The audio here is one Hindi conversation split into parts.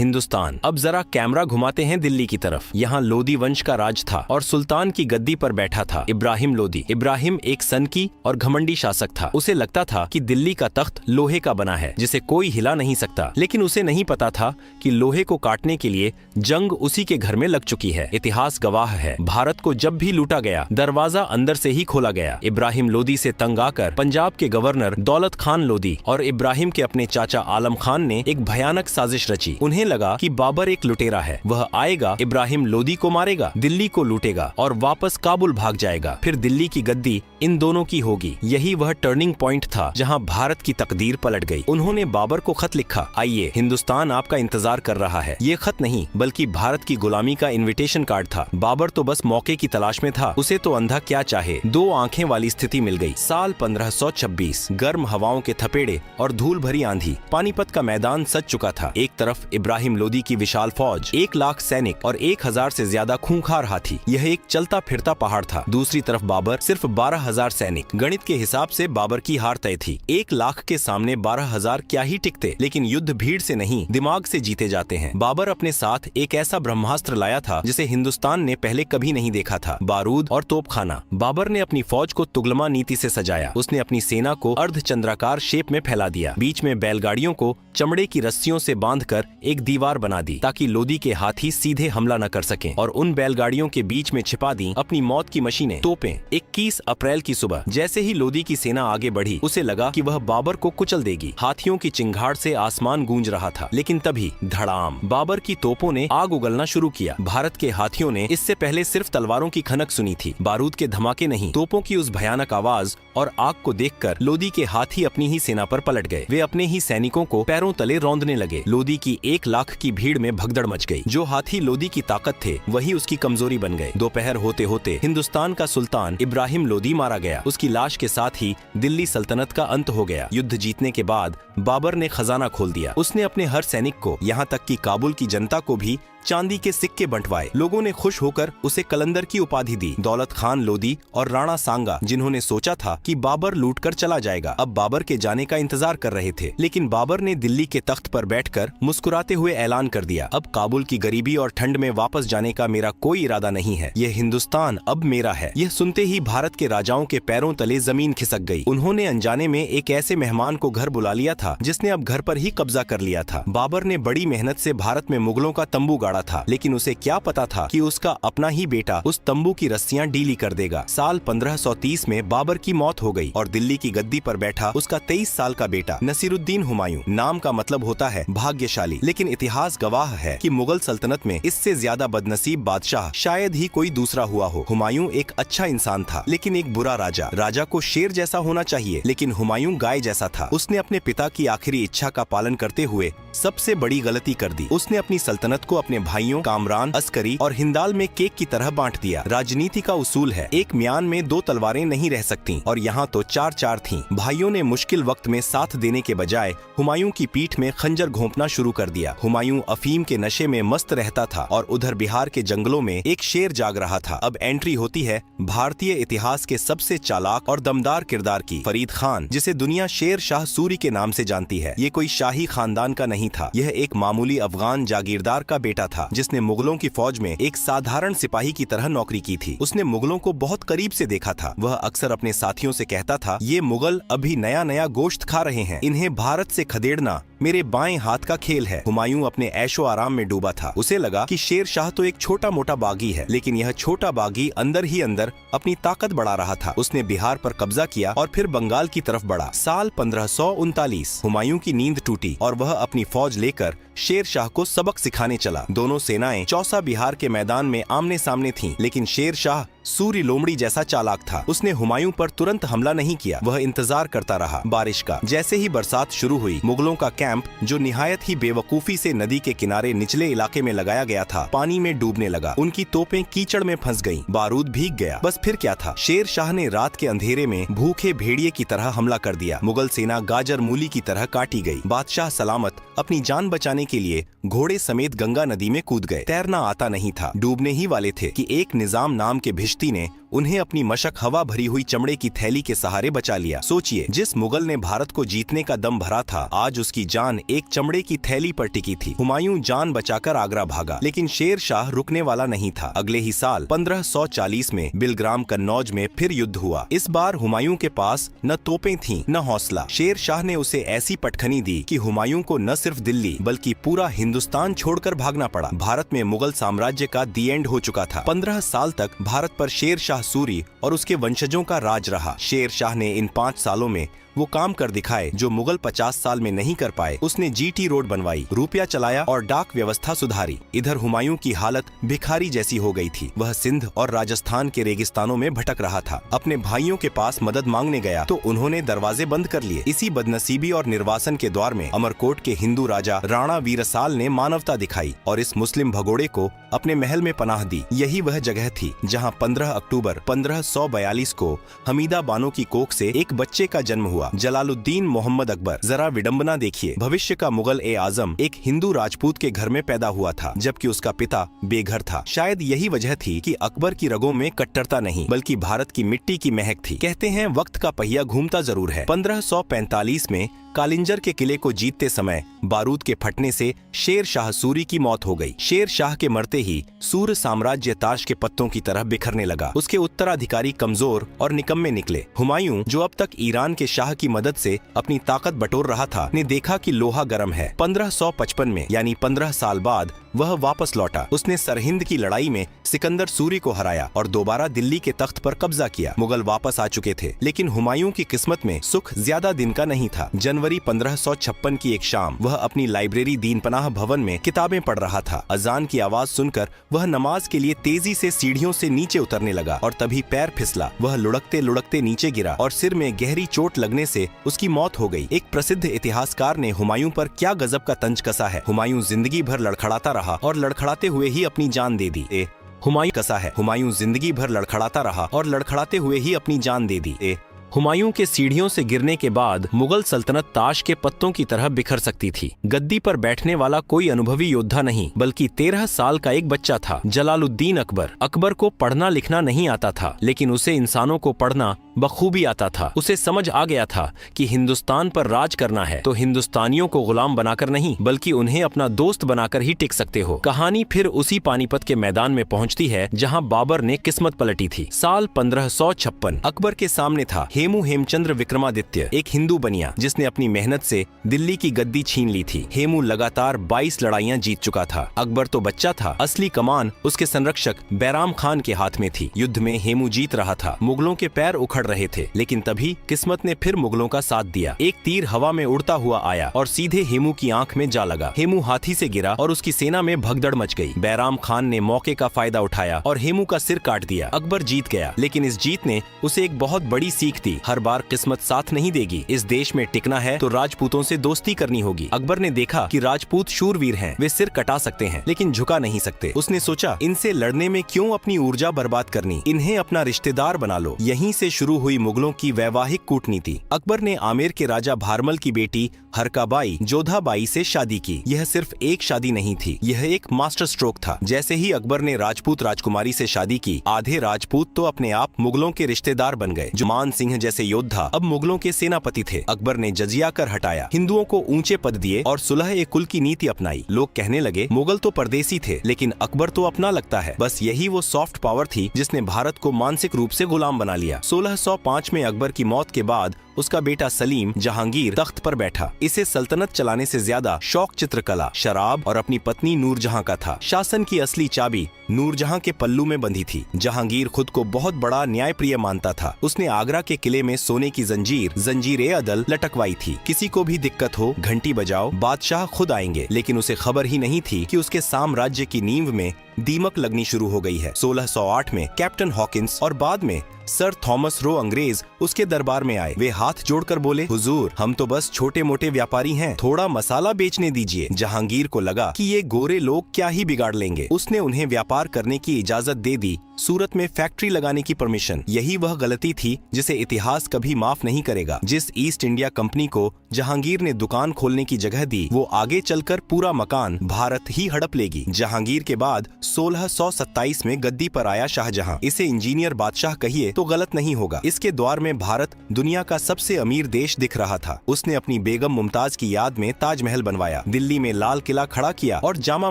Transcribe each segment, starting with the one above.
हिंदुस्तान। अब जरा कैमरा घुमाते हैं दिल्ली की तरफ। यहाँ लोदी वंश का राज था और सुल्तान की गद्दी पर बैठा था इब्राहिम लोदी। इब्राहिम एक सनकी और घमंडी शासक था। उसे लगता था कि दिल्ली का तख्त लोहे का बना है जिसे कोई हिला नहीं सकता, लेकिन उसे नहीं पता था कि लोहे को काटने के लिए जंग उसी के घर में लग चुकी है। इतिहास गवाह है, भारत को जब भी लूटा गया दरवाजा अंदर से ही खोला गया। इब्राहिम लोदी से तंग आकर पंजाब के गवर्नर दौलत खान लोदी और इब्राहिम के अपने चाचा आलम खान ने एक भयानक साजिश रची। उन्हें लगा कि बाबर एक लुटेरा है, वह आएगा, इब्राहिम लोदी को मारेगा, दिल्ली को लूटेगा और वापस काबुल भाग जाएगा। फिर दिल्ली की गद्दी इन दोनों की होगी। यही वह टर्निंग पॉइंट था जहां भारत की तकदीर पलट गई। उन्होंने बाबर को खत लिखा, आइए हिंदुस्तान आपका इंतजार कर रहा है। ये खत नहीं बल्कि भारत की गुलामी का इन्विटेशन कार्ड था। बाबर तो बस मौके की तलाश में था, उसे तो अंधा क्या चाहे, दो आंखें वाली स्थिति मिल गई। साल 1526, गर्म हवाओं के थपेड़े और धूल भरी आंधी, पानीपत का मैदान सज चुका था। एक तरफ इब्राहिम लोदी की विशाल फौज, 1 लाख सैनिक और 1000 से ज्यादा खूंखार हाथी, यह एक चलता फिरता पहाड़ था। दूसरी तरफ बाबर, सिर्फ 12,000 सैनिक। गणित के हिसाब से बाबर की हार तय थी। 1 लाख के सामने 12,000 क्या ही टिकते, लेकिन युद्ध भीड़ से नहीं दिमाग से जीते जाते हैं। बाबर अपने साथ एक ऐसा ब्रह्मास्त्र लाया था जिसे हिंदुस्तान ने पहले कभी नहीं देखा था, बारूद और तोपखाना। बाबर ने अपनी फौज को तुगलमा नीति से सजाया। उसने अपनी सेना को अर्धचंद्राकार शेप में फैला दिया, बीच में बैलगाड़ियों को चमड़े की रस्सियों से बांधकर एक दीवार बना दी ताकि लोदी के हाथी सीधे हमला न कर सकें, और उन बैलगाड़ियों के बीच में छिपा दी अपनी मौत की मशीनें, तोपें। 21 अप्रैल की सुबह जैसे ही लोदी की सेना आगे बढ़ी, उसे लगा कि वह बाबर को कुचल देगी। हाथियों की चिंगाड़ से आसमान गूंज रहा था, लेकिन तभी धड़ाम, बाबर की तोपों ने आग उगलना शुरू किया। भारत के हाथियों ने इससे पहले सिर्फ तलवारों की खनक सुनी थी, बारूद के धमाके नहीं। तोपों की उस भयानक आवाज और आग को देखकर लोदी के हाथी अपनी ही सेना पर पलट गए। वे अपने ही सैनिकों को पैरों तले रौंदने लगे। लोदी की 1 लाख की भीड़ में भगदड़ मच गई। जो हाथी लोदी की ताकत थे, वही उसकी कमजोरी बन गए। दोपहर होते होते हिंदुस्तान का सुल्तान इब्राहिम लोदी मारा गया। उसकी लाश के साथ ही दिल्ली सल्तनत का अंत हो गया। युद्ध जीतने के बाद बाबर ने खजाना खोल दिया। उसने अपने हर सैनिक को, यहाँ तक कि काबुल की जनता को भी चांदी के सिक्के बंटवाए। लोगों ने खुश होकर उसे कलंदर की उपाधि दी। दौलत खान लोदी और राणा सांगा, जिन्होंने सोचा था कि बाबर लूटकर चला जाएगा, अब बाबर के जाने का इंतजार कर रहे थे। लेकिन बाबर ने दिल्ली के तख्त पर बैठकर मुस्कुराते हुए ऐलान कर दिया, अब काबुल की गरीबी और ठंड में वापस जाने का मेरा कोई इरादा नहीं है। यह हिंदुस्तान अब मेरा है। यह सुनते ही भारत के राजाओं के पैरों तले जमीन खिसक गई। उन्होंने अनजाने में एक ऐसे मेहमान को घर बुला लिया था जिसने अब घर पर ही कब्जा कर लिया था। बाबर ने बड़ी मेहनत से भारत में मुगलों का तंबू गाड़ा था, लेकिन उसे क्या पता था कि उसका अपना ही बेटा उस तंबू की रस्सियां ढीली कर देगा। साल 1530 में बाबर की मौत हो गई और दिल्ली की गद्दी पर बैठा उसका 23 साल का बेटा नसीरुद्दीन हुमायूं। नाम का मतलब होता है भाग्यशाली, लेकिन इतिहास गवाह है कि मुगल सल्तनत में इससे ज्यादा बदनसीब बादशाह शायद ही कोई दूसरा हुआ हो। हुमायूं एक अच्छा इंसान था, लेकिन एक बुरा राजा। राजा को शेर जैसा होना चाहिए, लेकिन हुमायूं गाय जैसा था। उसने अपने पिता की आखिरी इच्छा का पालन करते हुए सबसे बड़ी गलती कर दी। उसने अपनी सल्तनत को अपने भाइयों कामरान, अस्करी और हिंदाल में केक की तरह बांट दिया। राजनीति का उसूल है, एक म्यान में 2 तलवारें नहीं रह सकती, और यहाँ तो 4-4 थीं। भाइयों ने मुश्किल वक्त में साथ देने के बजाय हुमायूं की पीठ में खंजर घोंपना शुरू कर दिया। हुमायूं अफीम के नशे में मस्त रहता था और उधर बिहार के जंगलों में एक शेर जाग रहा था। अब एंट्री होती है भारतीय इतिहास के सबसे चालाक और दमदार किरदार की, फरीद खान, जिसे दुनिया शेर शाह सूरी के नाम से जानती है। ये कोई शाही खानदान का नहीं था, यह एक मामूली अफगान जागीरदार का बेटा था जिसने मुगलों की फौज में एक साधारण सिपाही की तरह नौकरी की थी। उसने मुगलों को बहुत करीब से देखा था। वह अक्सर अपने साथियों से कहता था, ये मुगल अभी नया नया गोश्त खा रहे हैं, इन्हें भारत से खदेड़ना मेरे बाएं हाथ का खेल है। हुमायूं अपने ऐशो आराम में डूबा था। उसे लगा कि शेर शाह तो एक छोटा मोटा बागी है, लेकिन यह छोटा बागी अंदर ही अंदर अपनी ताकत बढ़ा रहा था। उसने बिहार पर कब्जा किया और फिर बंगाल की तरफ बढ़ा। साल 1539 हुमायूं की नींद टूटी और वह अपनी फौज लेकर शेर शाह को सबक सिखाने चला। दोनों सेनाएं चौसा बिहार के मैदान में आमने सामने थीं, लेकिन शेर शाह सूरी लोमड़ी जैसा चालाक था। उसने हुमायूं पर तुरंत हमला नहीं किया, वह इंतजार करता रहा बारिश का। जैसे ही बरसात शुरू हुई, मुगलों का कैंप, जो निहायत ही बेवकूफी से नदी के किनारे निचले इलाके में लगाया गया था, पानी में डूबने लगा। उनकी तोपें कीचड़ में फंस गईं, बारूद भीग गया। बस फिर क्या था, शेर शाह ने रात के अंधेरे में भूखे भेड़िए की तरह हमला कर दिया। मुगल सेना गाजर मूली की तरह काटी गई। बादशाह सलामत अपनी जान बचाने के लिए घोड़े समेत गंगा नदी में कूद गए। तैरना आता नहीं था, डूबने ही वाले थे कि एक निजाम नाम के भिश्ती ने उन्हें अपनी मशक हवा भरी हुई चमड़े की थैली के सहारे बचा लिया। सोचिए, जिस मुगल ने भारत को जीतने का दम भरा था, आज उसकी जान एक चमड़े की थैली पर टिकी थी। हुमायूं जान बचाकर आगरा भागा, लेकिन शेर शाह रुकने वाला नहीं था। अगले ही साल 1540 में बिलग्राम कन्नौज में फिर युद्ध हुआ। इस बार हुमायूं के पास न तोपें थीं, न हौसला। शेर शाह ने उसे ऐसी पटखनी दी कि हुमायूं को न सिर्फ दिल्ली बल्कि पूरा हिंदुस्तान छोड़कर भागना पड़ा। भारत में मुगल साम्राज्य का दी एंड हो चुका था। 15 साल तक भारत पर शेर शाह सूरी और उसके वंशजों का राज रहा। शेर शाह ने इन 5 सालों में वो काम कर दिखाए जो मुगल 50 साल में नहीं कर पाए। उसने जीटी रोड बनवाई, रुपया चलाया और डाक व्यवस्था सुधारी। इधर हुमायूं की हालत भिखारी जैसी हो गई थी। वह सिंध और राजस्थान के रेगिस्तानों में भटक रहा था। अपने भाइयों के पास मदद मांगने गया तो उन्होंने दरवाजे बंद कर लिए। इसी बदनसीबी और निर्वासन के द्वार में अमरकोट के हिंदू राजा राणा वीरसाल ने मानवता दिखाई और इस मुस्लिम भगोड़े को अपने महल में पनाह दी। यही वह जगह थी जहाँ 15 अक्टूबर 1542 को हमीदा बानो की कोख से एक बच्चे का जन्म हुआ, जलालुद्दीन मोहम्मद अकबर। जरा विडंबना देखिए, भविष्य का मुगल ए आजम एक हिंदू राजपूत के घर में पैदा हुआ था, जबकि उसका पिता बेघर था। शायद यही वजह थी कि अकबर की रगों में कट्टरता नहीं बल्कि भारत की मिट्टी की महक थी। कहते हैं वक्त का पहिया घूमता जरूर है। 1545 में कालिंजर के किले को जीतते समय बारूद के फटने से शेर शाह सूरी की मौत हो गई। शेर शाह के मरते ही सूर साम्राज्य ताश के पत्तों की तरह बिखरने लगा। उसके उत्तराधिकारी कमजोर और निकम्मे निकले। हुमायूं, जो अब तक ईरान के शाह की मदद से अपनी ताकत बटोर रहा था, ने देखा कि लोहा गर्म है। 1555 में यानी 15 साल बाद वह वापस लौटा। उसने सरहिंद की लड़ाई में सिकंदर सूरी को हराया और दोबारा दिल्ली के तख्त पर कब्जा किया। मुगल वापस आ चुके थे, लेकिन हुमायूं की किस्मत में सुख ज्यादा दिन का नहीं था। जनवरी 1556 की एक शाम वह अपनी लाइब्रेरी दीनपनाह भवन में किताबें पढ़ रहा था। अजान की आवाज सुनकर वह नमाज के लिए तेजी से सीढ़ियों से नीचे उतरने लगा और तभी पैर फिसला। वह लुढ़कते लुढ़कते नीचे गिरा और सिर में गहरी चोट लगने से उसकी मौत हो गई। एक प्रसिद्ध इतिहासकार ने हुमायूं पर क्या गजब का तंज कसा है। हुमायूं जिंदगी भर लड़खड़ाता रहा और लड़खड़ाते हुए ही अपनी जान दे दी। हुमायूं कसा है। हुमायूं जिंदगी भर लड़खड़ाता रहा और लड़खड़ाते हुए ही अपनी जान दे दी। हुमायूं के सीढ़ियों से गिरने के बाद मुगल सल्तनत ताश के पत्तों की तरह बिखर सकती थी। गद्दी पर बैठने वाला कोई अनुभवी योद्धा नहीं बल्कि 13 साल का एक बच्चा था, जलालुद्दीन अकबर। अकबर को पढ़ना लिखना नहीं आता था, लेकिन उसे इंसानों को पढ़ना बखूबी आता था। उसे समझ आ गया था कि हिंदुस्तान पर राज करना है तो हिंदुस्तानियों को गुलाम बनाकर नहीं बल्कि उन्हें अपना दोस्त बनाकर ही टिक सकते हो। कहानी फिर उसी पानीपत के मैदान में पहुंचती है जहां बाबर ने किस्मत पलटी थी। साल 1556 अकबर के सामने था हेमू हेमचंद्र विक्रमादित्य, एक हिंदू बनिया जिसने अपनी मेहनत से दिल्ली की गद्दी छीन ली थी। हेमू लगातार 22 लड़ाइयां जीत चुका था। अकबर तो बच्चा था, असली कमान उसके संरक्षक बैराम खान के हाथ में थी। युद्ध में हेमू जीत रहा था, मुगलों के पैर उखड़ रहे थे, लेकिन तभी किस्मत ने फिर मुगलों का साथ दिया। एक तीर हवा में उड़ता हुआ आया और सीधे हेमू की आंख में जा लगा। हेमू हाथी से गिरा और उसकी सेना में भगदड़ मच गई। बैराम खान ने मौके का फायदा उठाया और हेमू का सिर काट दिया। अकबर जीत गया, लेकिन इस जीत ने उसे एक बहुत बड़ी सीख दी। हर बार किस्मत साथ नहीं देगी। इस देश में टिकना है तो राजपूतों से दोस्ती करनी होगी। अकबर ने देखा कि राजपूत शूरवीर हैं, वे सिर कटा सकते हैं लेकिन झुका नहीं सकते। उसने सोचा, इनसे लड़ने में क्यों अपनी ऊर्जा बर्बाद करनी, इन्हें अपना रिश्तेदार बना लो। यहीं से शुरू हुई मुगलों की वैवाहिक कूटनीति। अकबर ने आमेर के राजा भारमल की बेटी हरकाबाई जोधाबाई से शादी की। यह सिर्फ एक शादी नहीं थी, यह एक मास्टर स्ट्रोक था। जैसे ही अकबर ने राजपूत राजकुमारी से शादी की, आधे राजपूत तो अपने आप मुगलों के रिश्तेदार बन गए। जुमान सिंह जैसे योद्धा अब मुगलों के सेनापति थे। अकबर ने जजिया कर हटाया, हिंदुओं को ऊंचे पद दिए और सुलह-ए-कुल की नीति अपनाई। लोग कहने लगे मुगल तो परदेसी थे, लेकिन अकबर तो अपना लगता है। बस यही वो सॉफ्ट पावर थी जिसने भारत को मानसिक रूप से गुलाम बना लिया। 1605 में अकबर की मौत के बाद उसका बेटा सलीम जहांगीर तख्त पर बैठा। इसे सल्तनत चलाने से ज्यादा शौक चित्रकला, शराब और अपनी पत्नी नूरजहां का था। शासन की असली चाबी नूरजहां के पल्लू में बंधी थी। जहांगीर खुद को बहुत बड़ा न्यायप्रिय मानता था। उसने आगरा के किले में सोने की जंजीर-ए-अदल लटकवाई थी। किसी को भी दिक्कत हो, घंटी बजाओ, बादशाह खुद आएंगे। लेकिन उसे खबर ही नहीं थी कि उसके साम्राज्य की नींव में दीमक लगनी शुरू हो गई है। 1608 में कैप्टन हॉकिंस और बाद में सर थॉमस रो अंग्रेज उसके दरबार में आए। वे हाथ जोड़कर बोले, हुजूर हम तो बस छोटे मोटे व्यापारी हैं, थोड़ा मसाला बेचने दीजिए। जहांगीर को लगा कि ये गोरे लोग क्या ही बिगाड़ लेंगे। उसने उन्हें व्यापार करने की इजाजत दे दी, सूरत में फैक्ट्री लगाने की परमिशन। यही वह गलती थी जिसे इतिहास कभी माफ नहीं करेगा। जिस ईस्ट इंडिया कंपनी को जहांगीर ने दुकान खोलने की जगह दी, वो आगे चलकर पूरा मकान भारत ही हड़प लेगी। जहांगीर के बाद 1627 में गद्दी पर आया शाहजहां। इसे इंजीनियर बादशाह कहिए तो गलत नहीं होगा। इसके द्वार में भारत दुनिया का सबसे अमीर देश दिख रहा था। उसने अपनी बेगम मुमताज की याद में ताजमहल बनवाया, दिल्ली में लाल किला खड़ा किया और जामा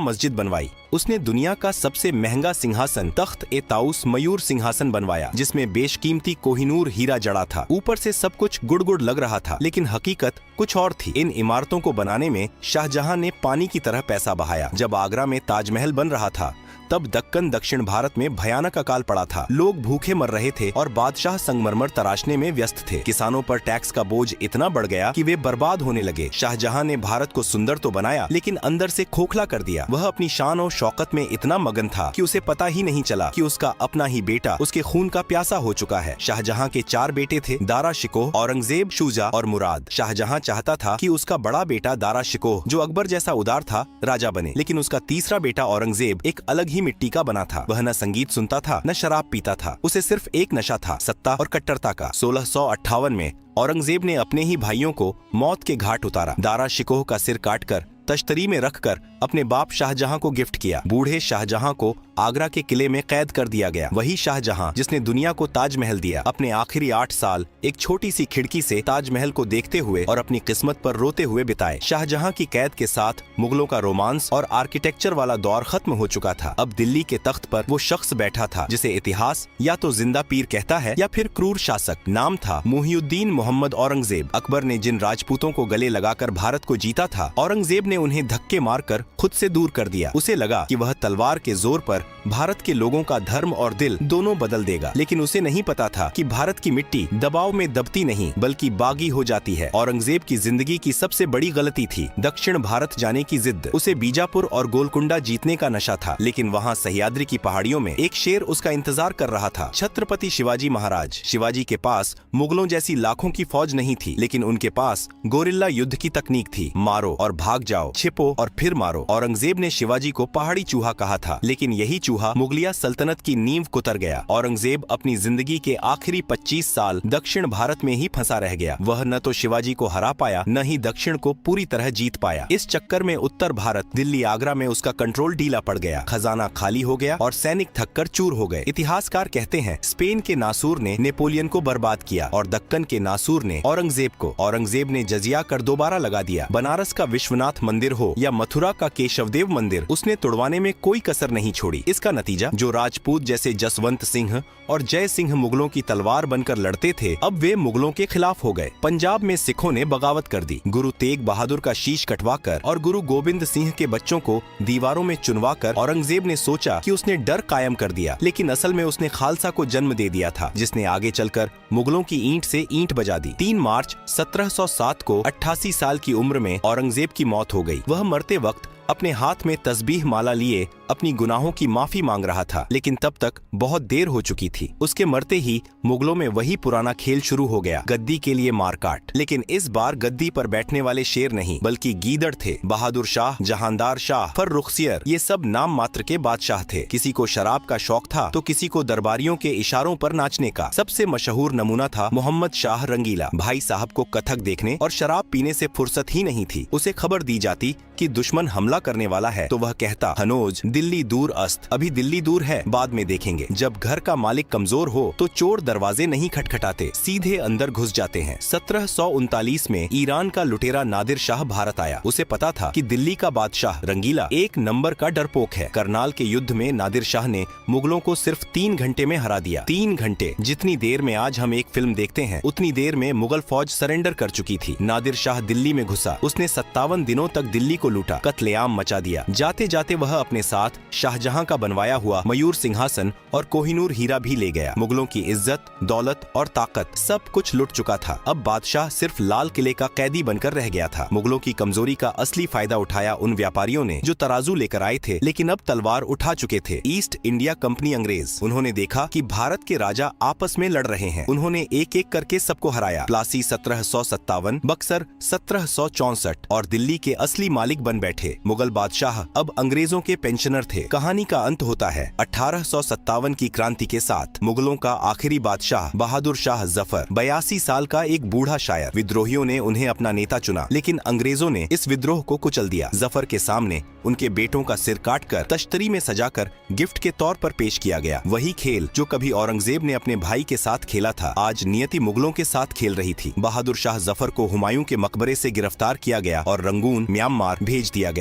मस्जिद बनवाई। उसने दुनिया का सबसे महंगा सिंहासन तख्त-ए-ताउस मयूर सिंहासन बनवाया, जिसमें बेशकीमती कोहिनूर हीरा जड़ा था। ऊपर से सब कुछ गुड़ गुड़ लग रहा था, लेकिन हकीकत कुछ और थी। इन इमारतों को बनाने में शाहजहां ने पानी की तरह पैसा बहाया। जब आगरा में ताजमहल बन रहा था, तब दक्कन दक्षिण भारत में भयानक अकाल पड़ा था। लोग भूखे मर रहे थे और बादशाह संगमरमर तराशने में व्यस्त थे। किसानों पर टैक्स का बोझ इतना बढ़ गया कि वे बर्बाद होने लगे। शाहजहां ने भारत को सुंदर तो बनाया, लेकिन अंदर से खोखला कर दिया। वह अपनी शान और शौकत में इतना मगन था कि उसे पता ही नहीं चला कि उसका अपना ही बेटा उसके खून का प्यासा हो चुका है। शाहजहां के 4 बेटे थे, दारा शिकोह, औरंगजेब, शुजा और मुराद। शाहजहां चाहता था कि उसका बड़ा बेटा दारा शिकोह, जो अकबर जैसा उदार था, राजा बने, लेकिन उसका तीसरा बेटा औरंगजेब एक अलग ही मिट्टी का बना था। वह न संगीत सुनता था, न शराब पीता था। उसे सिर्फ एक नशा था, सत्ता और कट्टरता का। 1658 में औरंगजेब ने अपने ही भाइयों को मौत के घाट उतारा। दारा शिकोह का सिर काटकर तश्तरी में रखकर अपने बाप शाहजहां को गिफ्ट किया। बूढ़े शाहजहां को आगरा के किले में कैद कर दिया गया। वही शाहजहां जिसने दुनिया को ताजमहल दिया, अपने आखिरी 8 साल एक छोटी सी खिड़की से ताजमहल को देखते हुए और अपनी किस्मत पर रोते हुए बिताए। शाहजहां की कैद के साथ मुगलों का रोमांस और आर्किटेक्चर वाला दौर खत्म हो चुका था। अब दिल्ली के तख्त पर वो शख्स बैठा था जिसे इतिहास या तो जिंदा पीर कहता है या फिर क्रूर शासक। नाम था मुहिउद्दीन मोहम्मद औरंगजेब। अकबर ने जिन राजपूतों को गले लगाकर भारत को जीता था, औरंगजेब ने उन्हें धक्के मारकर खुद से दूर कर दिया। उसे लगा कि वह तलवार के जोर पर भारत के लोगों का धर्म और दिल दोनों बदल देगा, लेकिन उसे नहीं पता था कि भारत की मिट्टी दबाव में दबती नहीं बल्कि बागी हो जाती है। औरंगजेब की जिंदगी की सबसे बड़ी गलती थी दक्षिण भारत जाने की जिद। उसे बीजापुर और गोलकुंडा जीतने का नशा था, लेकिन वहाँ सह्याद्री की पहाड़ियों में एक शेर उसका इंतजार कर रहा था, छत्रपति शिवाजी महाराज। शिवाजी के पास मुगलों जैसी लाखों की फौज नहीं थी, लेकिन उनके पास गोरिल्ला युद्ध की तकनीक थी। मारो और भाग जाओ, छिपो और फिर मारो। औरंगजेब ने शिवाजी को पहाड़ी चूहा कहा था, लेकिन यही चूहा मुगलिया सल्तनत की नींव कुतर गया। औरंगजेब अपनी जिंदगी के आखिरी 25 साल दक्षिण भारत में ही फंसा रह गया। वह न तो शिवाजी को हरा पाया, न ही दक्षिण को पूरी तरह जीत पाया। इस चक्कर में उत्तर भारत, दिल्ली, आगरा में उसका कंट्रोल ढीला पड़ गया। खजाना खाली हो गया और सैनिक थककर चूर हो गए। इतिहासकार कहते हैं स्पेन के नासूर ने नेपोलियन को बर्बाद किया और दक्कन के नासूर ने औरंगजेब को। औरंगजेब ने जजिया कर दोबारा लगा दिया। बनारस का विश्वनाथ मंदिर हो या मथुरा का केशवदेव मंदिर, उसने तुड़वाने में कोई कसर नहीं छोड़ी। इसका नतीजा, जो राजपूत जैसे जसवंत सिंह और जय सिंह मुगलों की तलवार बनकर लड़ते थे, अब वे मुगलों के खिलाफ हो गए। पंजाब में सिखों ने बगावत कर दी। गुरु तेग बहादुर का शीश कटवाकर और गुरु गोविंद सिंह के बच्चों को दीवारों में चुनवाकर औरंगजेब ने सोचा कि उसने डर कायम कर दिया, लेकिन असल में उसने खालसा को जन्म दे दिया था, जिसने आगे चलकर मुगलों की ईंट से ईंट बजा दी। 3 मार्च 1707 को 88 साल की उम्र में औरंगजेब की मौत हो गई। वह मरते वक्त अपने हाथ में तस्बीह माला लिए अपनी गुनाहों की माफी मांग रहा था, लेकिन तब तक बहुत देर हो चुकी थी। उसके मरते ही मुगलों में वही पुराना खेल शुरू हो गया, गद्दी के लिए मारकाट। लेकिन इस बार गद्दी पर बैठने वाले शेर नहीं बल्कि गीदड़ थे। बहादुर शाह, जहांदार शाह, फर्रुखसियर, ये सब नाम मात्र के बादशाह थे। किसी को शराब का शौक था तो किसी को दरबारियों के इशारों पर नाचने का। सबसे मशहूर नमूना था मोहम्मद शाह रंगीला। भाई साहब को कथक देखने और शराब पीने से फुर्सत ही नहीं थी। उसे खबर दी जाती कि दुश्मन हमला करने वाला है तो वह कहता, हनोज दिल्ली दूर अस्त, अभी दिल्ली दूर है, बाद में देखेंगे। जब घर का मालिक कमजोर हो तो चोर दरवाजे नहीं खटखटाते, सीधे अंदर घुस जाते हैं। 1739 में ईरान का लुटेरा नादिर शाह भारत आया। उसे पता था कि दिल्ली का बादशाह रंगीला एक नंबर का डरपोक है। करनाल के युद्ध में नादिर शाह ने मुगलों को सिर्फ 3 घंटे में हरा दिया। 3 घंटे, जितनी देर में आज हम एक फिल्म देखते हैं, उतनी देर में मुगल फौज सरेंडर कर चुकी थी। नादिर शाह दिल्ली में घुसा। उसने 57 दिनों तक दिल्ली को लूटा, कत्लेआम हंगाम मचा दिया। जाते जाते वह अपने साथ शाहजहां का बनवाया हुआ मयूर सिंहासन और कोहिनूर हीरा भी ले गया। मुगलों की इज्जत, दौलत और ताकत सब कुछ लुट चुका था। अब बादशाह सिर्फ लाल किले का कैदी बनकर रह गया था। मुगलों की कमजोरी का असली फायदा उठाया उन व्यापारियों ने जो तराजू लेकर आए थे लेकिन अब तलवार उठा चुके थे। ईस्ट इंडिया कंपनी अंग्रेज। उन्होंने देखा कि भारत के राजा आपस में लड़ रहे हैं। उन्होंने एक एक करके सबको हराया। प्लासी 1757, बक्सर 1764 और दिल्ली के असली मालिक बन बैठे। मुगल बादशाह अब अंग्रेजों के पेंशनर थे। कहानी का अंत होता है 1857 की क्रांति के साथ। मुगलों का आखिरी बादशाह बहादुर शाह जफर 82 साल का एक बूढ़ा शायर। विद्रोहियों ने उन्हें अपना नेता चुना लेकिन अंग्रेजों ने इस विद्रोह को कुचल दिया। जफर के सामने उनके बेटों का सिर काटकर तश्तरी में सजाकर गिफ्ट के तौर पर पेश किया गया। वही खेल जो कभी औरंगजेब ने अपने भाई के साथ खेला था, आज नियति मुगलों के साथ खेल रही थी। बहादुर शाह जफर को हुमायूं के मकबरे से गिरफ्तार किया गया और रंगून म्यांमार भेज दिया गया।